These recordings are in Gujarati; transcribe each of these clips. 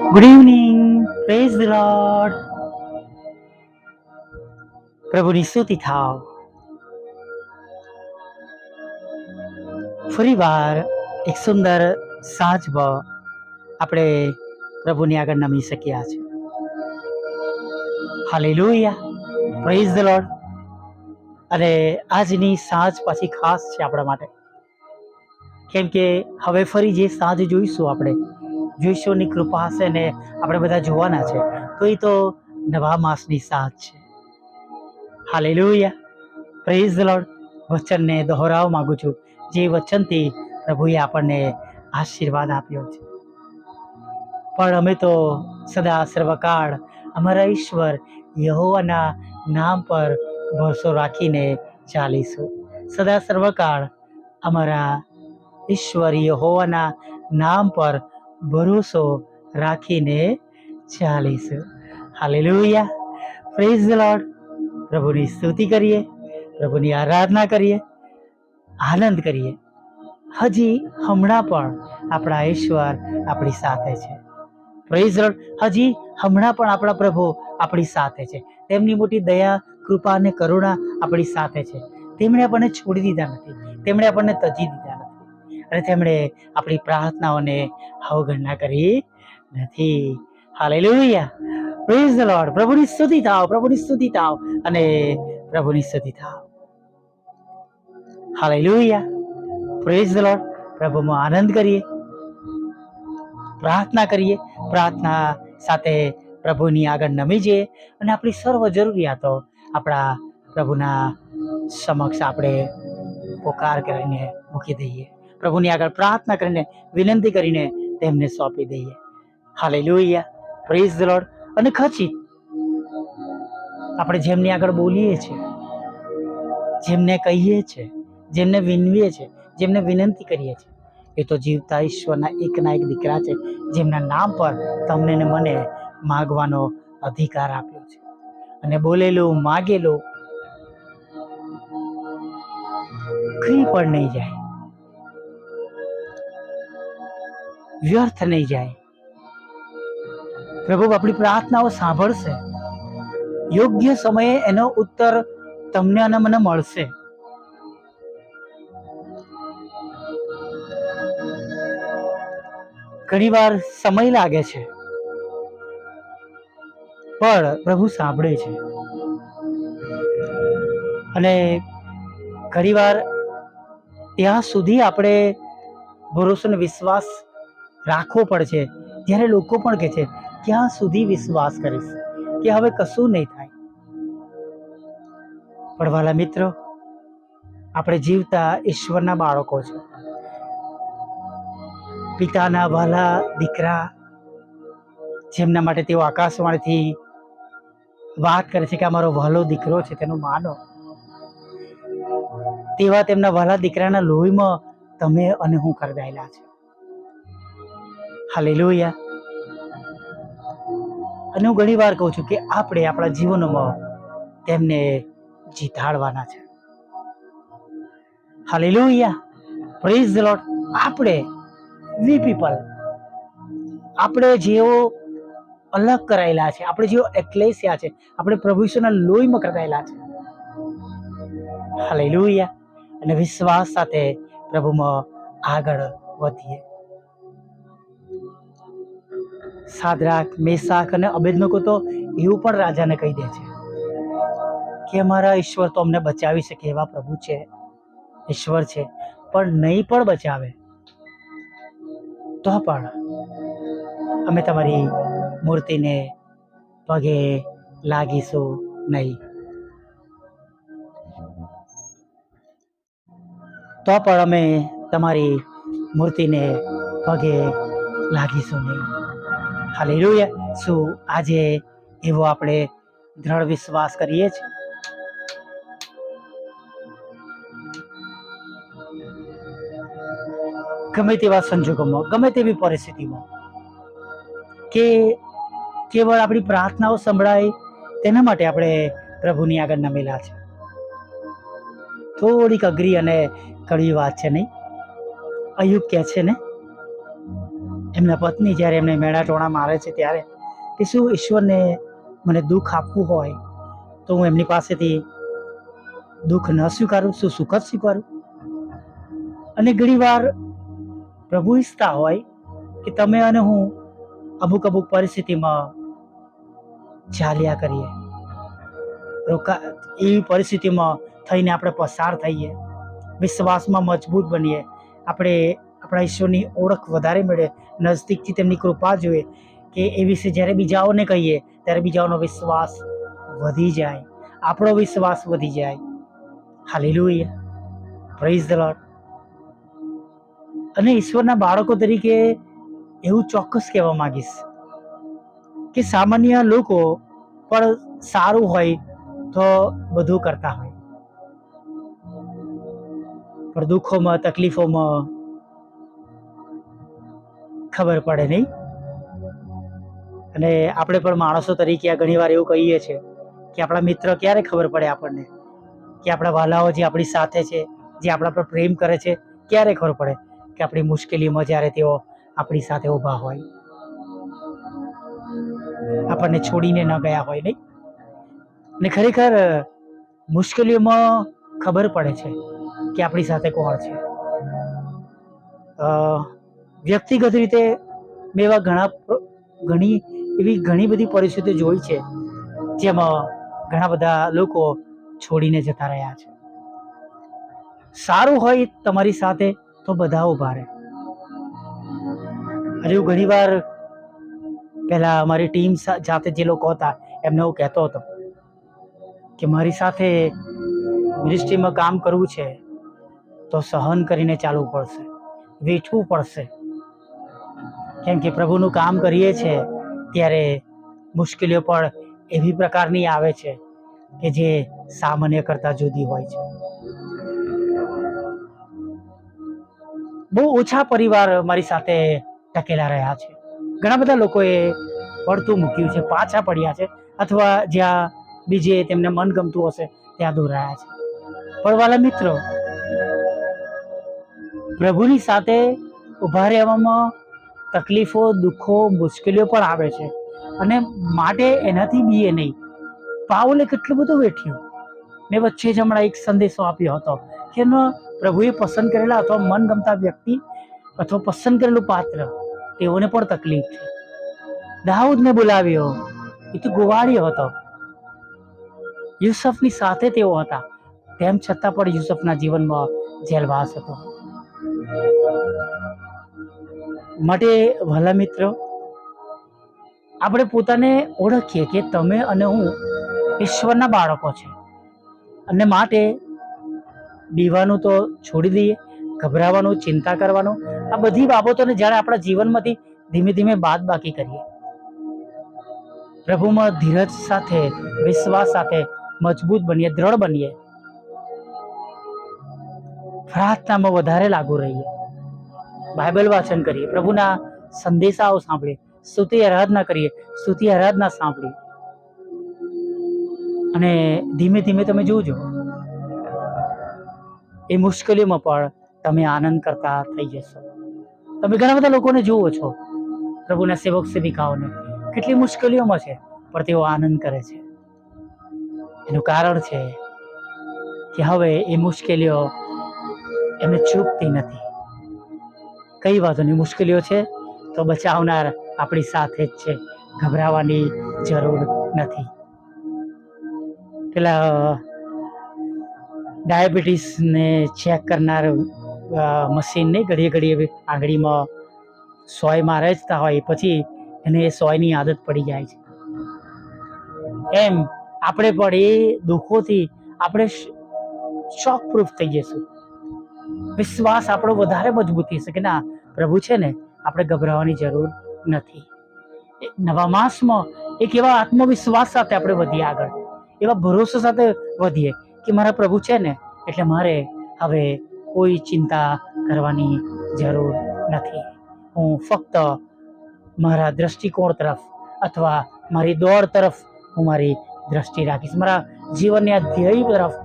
Good evening. Praise the lord. પ્રભુની સ્તુતિ થાવ. ફરીવાર એક સુંદર સાંજમાં આપણે પ્રભુની આગળ નમી શક્યા છે. હાલેલુયા. Praise the lord. અને આજની સાંજ પાછી ખાસ છે આપણા માટે, કેમ કે હવે ફરી જે સાંજ આપણે જોઈશુંની કૃપા હશે ને આપણે બધા જોવાના છે, તો એ તો નવા માસની સાંજ છે. હાલેલુયા. Praise the Lord. વચનને દોહરાવવા માંગુ છું, જે વચનથી પ્રભુએ આપણને આશીર્વાદ આપ્યો છે. પણ અમે તો સદા સર્વકાળ અમારા ઈશ્વર યહોવાના નામ પર ભરોસો રાખીને ચાલીશું. સદા સર્વકાળ અમારા ઈશ્વર યહોવાના નામ પર ભરોસો રાખીને ચાલીશું. હાલેલુયા. Praise the lord. પ્રભુની સ્તુતિ કરીએ, પ્રભુની આરાધના કરીએ, આનંદ કરીએ. હજી હમણાં પણ આપણા ઈશ્વર આપણી સાથે છે. Praise the lord. હજી હમણાં પણ આપણા પ્રભુ આપણી સાથે છે. તેમની મોટી દયા, કૃપા અને કરુણા આપણી સાથે છે. તેમણે આપણને છોડી દીધા નથી, તેમણે આપણને તજી દીધા નથી, અને તેમણે આપણી પ્રાર્થનાઓને અવગણના કરી નથી. હાલેલુયા. Praise the lord. પ્રભુની સ્તુતિ થાવ, પ્રભુની સ્તુતિ થાવ અને પ્રભુની સ્તુતિ થાવ. હાલેલુયા. Praise the Lord. પ્રભુમાં આનંદ કરીએ, પ્રાર્થના કરીએ, પ્રાર્થના સાથે પ્રભુની આગળ નમી જઈએ અને આપણી સર્વ જરૂરિયાતો આપણા પ્રભુના સમક્ષ આપણે પોકાર કરીને મૂકી દઈએ. પ્રભુની આગળ પ્રાર્થના કરીને, વિનંતી કરીને તેમને સોંપી દઈએ. હાલેલુયા. Praise the lord. અને ખચી આપણે જેમની આગળ બોલીએ છીએ, જેમને કહીએ છીએ, જેમને વિનવીએ છીએ, જેમને વિનંતી કરીએ છીએ, એ તો જીવતા ઈશ્વરના એકના એક દીકરા છે, જેમના નામ પર તમને ને મને માગવાનો અધિકાર આપ્યો છે. અને બોલેલું, માગેલું કંઈ પણ નહીં જાય, વ્યર્થ નહીં જાય. પ્રભુ આપણી પ્રાર્થનાઓ સાંભળશે. યોગ્ય સમયે એનો ઉત્તર તમને અને મને મળશે. ઘણી વાર સમય લાગે છે, પણ પ્રભુ સાંભળે છે. અને ઘણી વાર ત્યાં સુધી આપણે ભરોસો અને વિશ્વાસ રાખવો પડશે જ્યારે લોકો પણ કહે છે, ક્યાં સુધી વિશ્વાસ કરીશ, કે હવે કશું નહીં થાય. પણ વાલા મિત્રો, આપણે જીવતા ઈશ્વરના બાળકો છે, પિતાના વાલા દીકરા, જેમના માટે તેઓ આકાશવાણીથી વાત કરે છે કે અમારો વહાલો દીકરો છે, તેનું માનો. તેવા તેમના વહાલા દીકરાના લોહીમાં તમે અને હું ખરદાયેલા છે. હાલેલુયા. અને હું ઘણી વાર કહું છું કે આપણે આપણા જીવનમાં તેમને જીતાડવાના છે. હાલેલુયા. Praise the lord. આપણે વી પીપલ, આપણે જેઓ અલગ કરાયેલા છે, આપણે જેઓ એક્લેસિયા છે, આપણે પ્રભુ ઈશ્વરના લોહીમાં કરાયેલા છે. હાલેલુયા. અને વિશ્વાસ સાથે પ્રભુમાં આગળ વધીએ. સાદરાક, મેસાક અને અબેદનગો તો એવું પણ રાજાને કહી દે છે કે અમારા ઈશ્વર તો અમને બચાવી શકે એવા પ્રભુ છે, ઈશ્વર છે, પણ નહીં પણ બચાવે તો પણ અમે તમારી મૂર્તિને પગે લાગીશું નહીં. તો પણ અમે તમારી મૂર્તિને પગે લાગીશું નહીં. હાલેલુયા. શું આજે એવો આપણે દ્રઢ વિશ્વાસ કરીએ છીએ? ગમે તેવા સંજોગોમાં, ગમે તેવી પરિસ્થિતિમાં, કે કેવળ આપણી પ્રાર્થનાઓ સંભળાય તેના માટે આપણે પ્રભુની આગળ નમેલા છે. થોડીક અઘરી અને કડવી વાત છે નહીં? અયુબ કહે છે ને, એમના પત્ની જ્યારે એમને મેણા ટોણા મારે છે ત્યારે કે શું ઈશ્વરને મને દુઃખ આપવું હોય તો હું એમની પાસેથી દુઃખ ન સ્વીકારું, શું સુખ જ સ્વીકારું? અને ઘણીવાર પ્રભુ ઈચ્છતા હોય કે તમે અને હું અમુક પરિસ્થિતિમાં ચાલ્યા કરીએ, એવી પરિસ્થિતિમાં થઈને આપણે પસાર થઈએ, વિશ્વાસમાં મજબૂત બનીએ, આપણે આપણા ઈશ્વરની ઓળખ વધારે મળે, નજદીકથી તેમની કૃપા જોઈએ કે એ વિશે જ્યારે બીજાઓને કહીએ ત્યારે બીજાઓનો વિશ્વાસ વધી જાય, આપણો વિશ્વાસ વધી જાય. Hallelujah, praise the lord. અને ઈશ્વરના બાળકો તરીકે એવું ચોક્કસ કહેવા માંગીશ કે સામાન્ય લોકો પણ સારું હોય તો બધું કરતા હોય, પણ દુઃખોમાં તકલીફોમાં ખબર પડે નહીં. અને આપણે પણ માણસો તરીકે ઘણીવાર એવું કહીએ છીએ કે આપણા મિત્ર ક્યારે ખબર પડે આપણને, કે આપણા વાલાઓ જે આપણી સાથે છે, જે આપણા પર પ્રેમ કરે છે, ક્યારે ખબર પડે કે આપણી મુશ્કેલીમાં જ્યારે તેઓ આપણી સાથે ઊભા હોય, આપણને છોડીને ન ગયા હોય નહીં. ને ખરેખર મુશ્કેલીઓમાં ખબર પડે છે કે આપણી સાથે કોણ છે. વ્યક્તિગત રીતે મેં એવા ઘણી બધી પરિસ્થિતિઓ જોઈ છે જેમાં ઘણા બધા લોકો છોડીને જતા રહ્યા છે. સારું હોય તમારી સાથે તો બધા ઊભા રહે. હજુ ઘણીવાર પહેલા અમારી ટીમ જાતે જે લોકો હતા એમને હું કહેતો હતો કે મારી સાથે મિનિસ્ટ્રીમાં કામ કરવું છે તો સહન કરીને ચાલવું પડશે, વેઠવું પડશે, કેમ કે પ્રભુનું કામ કરીએ છીએ ત્યારે મુશ્કેલીઓ પણ એવી પ્રકારની આવે છે કે જે સામાન્ય કરતા જુદી હોય છે. બહુ ઓછા પરિવાર મારી સાથે ટકેલા રહ્યા છે. ઘણા બધા લોકોએ પડતું મૂક્યું છે, પાછા પડ્યા છે, અથવા જ્યાં બીજે તેમને મન ગમતું હશે ત્યાં દૂર રહ્યા છે. પણ વાલા મિત્રો, પ્રભુની સાથે ઉભા રહેવામાં તકલીફો, દુઃખો, મુશ્કેલીઓ પણ આવે છે, અને માટે એનાથી બીએ નહીં. પાઉલે કેટલું બધું વેઠ્યું. મેં વચ્ચે જ હમણાં એક સંદેશો આપ્યો હતો કે પ્રભુએ પસંદ કરેલા અથવા મનગમતા વ્યક્તિ અથવા પસંદ કરેલું પાત્ર, તેઓને પણ તકલીફ છે. દાઉદને બોલાવ્યો, એ તો ગોવાળિયો હતો, યુસુફની સાથે તેઓ હતા, તેમ છતાં પણ યુસુફના જીવનમાં જેલવાસ હતો. માટે ભલા મિત્રો, આપણે પોતાને ઓળખીએ કે તમે અને હું ઈશ્વરના બાળકો છે, અને માટે બીવાનું તો છોડી દઈએ, ગભરાવાનું, ચિંતા કરવાનું, આ બધી બાબતોને જ્યારે આપણા જીવનમાંથી ધીમે ધીમે બાદ બાકી કરીએ, પ્રભુમાં ધીરજ સાથે, વિશ્વાસ સાથે મજબૂત બનીએ, દ્રઢ બનીએ, પ્રાર્થનામાં વધારે લાગુ રહીએ, બાઇબલ વાંચન કરીએ, પ્રભુના સંદેશાઓ સાંભળીએ, સ્તુતિ આરાધના કરીએ, સ્તુતિ આરાધના સાંભળીએ, અને ધીમે ધીમે તમે જોજો એ મુશ્કેલીઓમાં પણ તમે આનંદ કરતા થઈ જશો. તમે ઘણા બધા લોકોને જુઓ છો, પ્રભુના સેવક સેવિકાઓને, કેટલી મુશ્કેલીઓમાં છે પણ તેઓ આનંદ કરે છે. એનું કારણ છે કે હવે એ મુશ્કેલીઓ એમને ચૂકતી નથી. કઈ વાતોની મુશ્કેલીઓ છે તો બચાવનાર આપણી સાથે જ છે, ગભરાવાની જરૂર નથી. પેલા ડાયાબિટીસને ચેક કરનાર મશીનને ઘડીએ ઘડીએ આંગળીમાં સોય મારે જ હોય, પછી એને એ સોયની આદત પડી જાય છે. એમ આપણે પણ એ દુઃખોથી આપણે શોક પ્રૂફ થઈ જઈશું. વિશ્વાસ આપણો વધારે મજબૂત થશે કે ના, પ્રભુ છે ને, આપણે ગભરાવાની જરૂર નથી. નવા માસમાં એક એવા આત્મવિશ્વાસ સાથે આપણે વધીએ આગળ, એવા ભરોસા સાથે વધીએ કે મારા પ્રભુ છે ને, એટલે મારે હવે કોઈ ચિંતા કરવાની જરૂર નથી. હું ફક્ત મારા દ્રષ્ટિકોણ તરફ અથવા મારી દોડ તરફ હું મારી દ્રષ્ટિ રાખીશ, મારા જીવનના ધ્યેય તરફ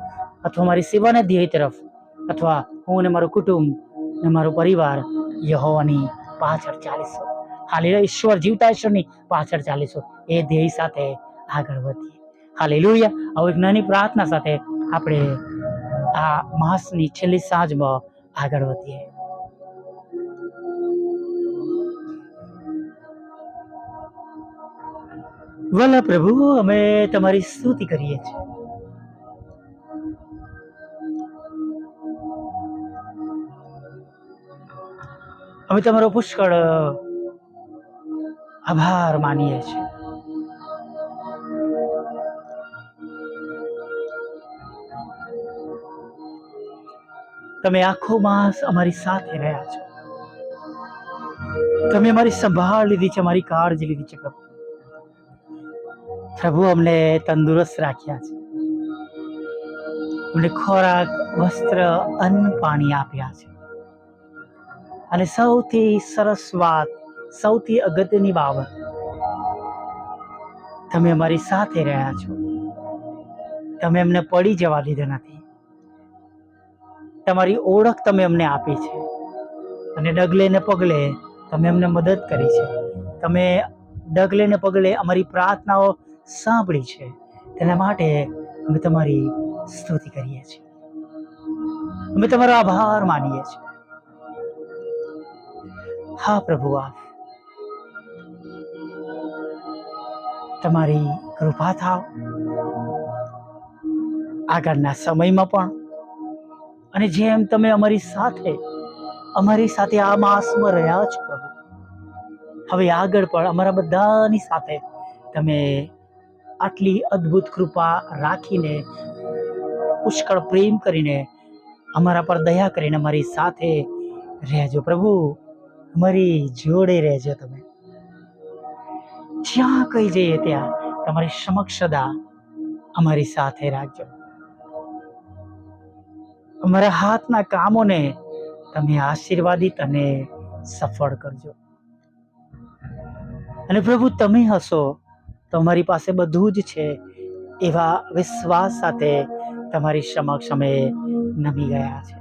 અથવા મારી સેવાના ધ્યેય તરફ, અથવા હું ને મારું કુટુંબ ને મારો પરિવાર યહોવાની પાછળ ચાલીશું. હાલેલુયા. ઈશ્વર, જીવતા ઈશ્વરની પાછળ ચાલીશું, એ ધ્યેય સાથે આગળ વધીએ. હાલેલુયા. હવે એક નાની પ્રાર્થના સાથે આપણે આ માસની છેલ્લી સાંજમાં આગળ વધીએ. વલ્લા પ્રભુ, અમે તમારી સ્તુતિ કરીએ છીએ. અમે તમારો પુષ્કળ આભાર માનીએ છીએ. તમે આખો માસ અમારી સાથે રહ્યા છો. તમે અમારી સંભાળ લીધી છે, અમારી કાળજી લીધી છે પ્રભુ. પ્રભુ, અમને તંદુરસ્ત રાખ્યા છે, અમને ખોરાક, વસ્ત્ર, અન્ન, પાણી આપ્યા છે. અને સૌથી સરસ વાત, સૌથી અગત્યની બાબત, તમે અમારી સાથે રહ્યા છો. તમે અમને પડી જવા દીધા નથી. તમારી ઓળખ તમે અમને આપી છે અને ડગલે ને પગલે તમે અમને મદદ કરી છે. તમે ડગલે ને પગલે અમારી પ્રાર્થનાઓ સાંભળી છે. તેના માટે અમે તમારી સ્તુતિ કરીએ છીએ. અમે તમારો આભાર માનીએ છીએ. હા પ્રભુ, આપ તમારી કૃપા થાવ આગળના સમયમાં પણ, અને જેમ તમે અમારી સાથે આ માસમાં રહ્યા છો પ્રભુ, હવે આગળ પણ અમારા બધાની સાથે તમે આટલી અદ્ભુત કૃપા રાખીને, પુષ્કળ પ્રેમ કરીને, અમારા પર દયા કરીને અમારી સાથે રહેજો પ્રભુ. અમારી જોડે રહેજો. તમે જ્યાં કઈ જઈએ ત્યાં તમારી સમક્ષ સદા અમારી સાથે રાખજો. અમારા હાથના કામોને તમે આશીર્વાદિત અને સફળ કરજો. અને પ્રભુ, તમે હશો તો અમારી પાસે બધું જ છે, એવા વિશ્વાસ સાથે તમારી સમક્ષ અમે નમી ગયા છે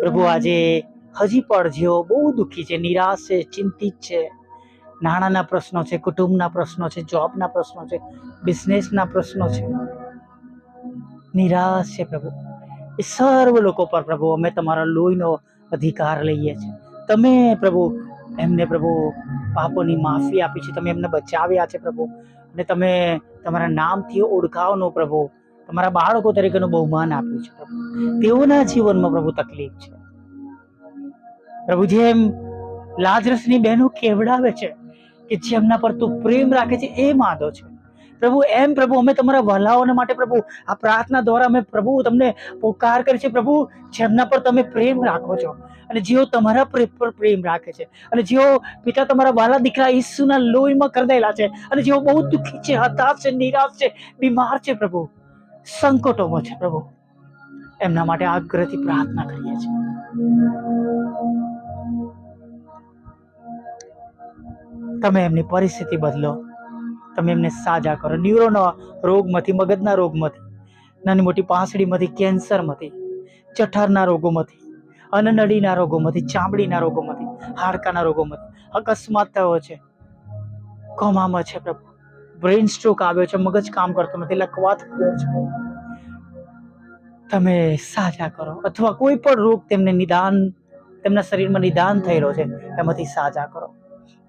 પ્રભુ. આજે હજી પણ જેઓ બહુ દુઃખી છે, નિરાશ છે, ચિંતિત છે, નાણાંના પ્રશ્નો છે, કુટુંબના પ્રશ્નો છે, જોબના પ્રશ્નો છે, બિઝનેસના પ્રશ્નો છે, નિરાશ છે પ્રભુ, એ સર્વ લોકો પર પ્રભુ અમે તમારા લોહીનો અધિકાર લઈએ છીએ. તમે પ્રભુ એમને પ્રભુ પાપોની માફી આપી છે, તમે એમને બચાવ્યા છે પ્રભુ, અને તમે તમારા નામથી ઓળખાવનો પ્રભુ, તમારા બાળકો તરીકેનું બહુમાન આપ્યું છે પ્રભુ. તેઓના જીવનમાં પ્રભુ તકલીફ છે પ્રભુ. જેમ લાજરસની બહેનો કેવડાવે છે કે જેમના પર તું પ્રેમ રાખે છે એ માદો છે પ્રભુ, એમ પ્રભુ અમે તમારા વહાલાઓને માટે પ્રભુ આ પ્રાર્થના દ્વારા અમે પ્રભુ તમને પોકાર કરી છે પ્રભુ, જેમના પર તમે પ્રેમ રાખો છો અને જેઓ તમારા પર પ્રેમ રાખે છે, અને જેઓ પિતા તમારા વહાલા દીકરા ઈસુના લોહીમાં કરદેલા છે, અને જેઓ બહુ દુઃખી છે, હતાશ છે, નિરાશ છે, બીમાર છે પ્રભુ, સંકટોમાં છે પ્રભુ, એમના માટે આગ્રહથી પ્રાર્થના કરીએ છીએ. તમે એમની પરિસ્થિતિ બદલો, તમે એમને સાજા કરો. ન્યુરોના રોગમાંથી, મગજના રોગમાંથી, નાની મોટી પાંસળીમાંથી, કેન્સરમાંથી, જઠરના રોગોમાંથી, અન્નનળીના રોગોમાંથી, ચામડીના રોગોમાંથી, હાડકાના રોગોમાંથી અકસ્માત થયો છે, કોમામાં છે પ્રભુ, બ્રેઇન સ્ટ્રોક આવ્યો છે, મગજ કામ કરતો નથી, લકવા થયો છે, તમે સાજા કરો. અથવા કોઈ પણ રોગ તેમને નિદાન, તેમના શરીરમાં નિદાન થયેલો છે એમાંથી સાજા કરો.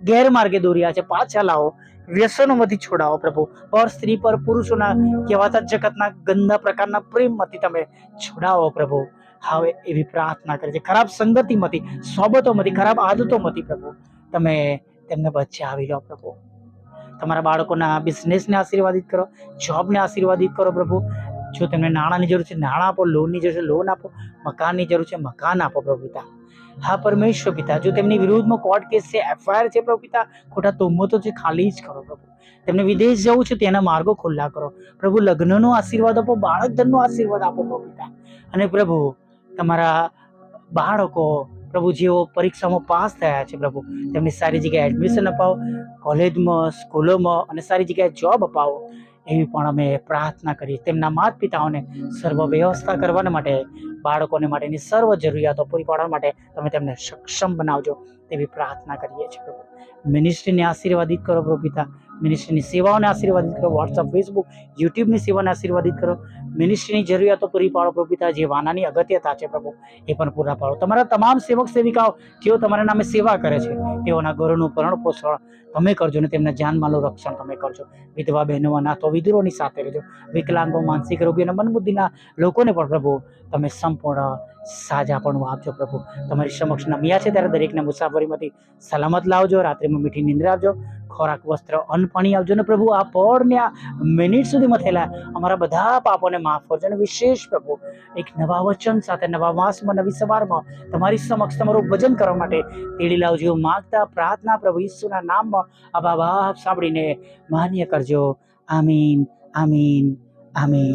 ગેરમાર્ગે દોર્યા છે, પાછા લાવો, વ્યસનોમાંથી છોડાવો પ્રભુ. પર સ્ત્રી પર પુરુષોના કહેવાતા જગતના ગંદા પ્રકારના પ્રેમમાંથી તમે છોડાવો પ્રભુ. હવે એવી પ્રાર્થના કરે છે, ખરાબ સંગતિમાંથી, સોબતોમાંથી, ખરાબ આદતોમાંથી પ્રભુ તમે તેમને બચાવી લો પ્રભુ. તમારા બાળકોના બિઝનેસને આશીર્વાદિત કરો, જોબને આશીર્વાદિત કરો પ્રભુ. જો તેમને નાણાંની જરૂર છે નાણાં આપો, લોનની જરૂર છે લોન આપો, મકાનની જરૂર છે મકાન આપો પ્રભુ પિતા. હા પરમેશ્વર પિતા, જો તેમની વિરુદ્ધમાં કોર્ટ કેસ છે, FIR છે પ્રભુ પિતા, ખોટા તોમતો છે, ખાલી જ કરો પ્રભુ. તેમને વિદેશ જવું છે તેના માર્ગો ખુલ્લા કરો પ્રભુ. લગ્નનો આશીર્વાદ આપો, બાળક ધનનો આશીર્વાદ આપો પ્રભુ પિતા. અને પ્રભુ તમારા બાળકો પ્રભુ જેઓ પરીક્ષામાં પાસ થયા છે પ્રભુ, તેમને સારી જગ્યાએ એડમિશન અપાવો, કોલેજમાં, સ્કૂલોમાં, અને સારી જગ્યાએ જોબ અપાવો, એવી પણ અમે પ્રાર્થના કરીએ. તેમના માતા પિતાઓને સર્વ વ્યવસ્થા કરવા માટે બાળકોને માટેની સર્વ જરૂરિયાતો પૂરી પાડવા માટે તમે તેમને સક્ષમ બનાવજો તેવી પ્રાર્થના કરીએ છીએ પ્રભુ. મિનિસ્ટ્રીને આશીર્વાદિત કરો પ્રભુ પિતા. મિનિસ્ટ્રીની સેવાઓને આશીર્વાદિત કરો. વોટ્સઅપ, ફેસબુક, યુટ્યુબની સેવાને આશીર્વાદિત કરો. મિનિસ્ટ્રીની જરૂરિયાતો પૂરી પાડો પ્રભુ પિતા. જે વાનાની અગત્યતા છે પ્રભુ એ પણ પૂરા પાડો. તમારા તમામ સેવક સેવિકાઓ જેઓ તમારા નામે સેવા કરે છે તેઓના ઘરોનું ભરણ પોષણ તમે કરજો ને તેમના જાનમાલનું રક્ષણ તમે કરજો. વિધવા બહેનો, અનાથો, વિધુરોની સાથે રહેજો. વિકલાંગો, માનસિક રોગી અને મનબુદ્ધિના લોકોને પણ પ્રભુ તમે સંપૂર્ણ સાજાપણું આપજો પ્રભુ. તમારી સમક્ષ નમ્યા છે ત્યારે દરેકને મુસાફરીમાંથી સલામત લાવજો. રાત્રિમાં મીઠી નિંદ્રા આપજો. ખોરાક, વસ્ત્ર, અન્ન, પાણી આપજો ને પ્રભુ આ પળને આ મિનિટ સુધીમાં થયેલા અમારા બધા પાપોને માફ કરજો. અને વિશેષ પ્રભુ એક નવા વચન સાથે નવા માસમાં નવી સવારમાં તમારી સમક્ષ તમારું ભજન કરવા માટે તેડી લાવજો. માગતા પ્રાર્થના પ્રભુ ઈસુના નામમાં આ બાપ સાંભળીને માન્ય કરજો. આમીન, આમીન, આમીન.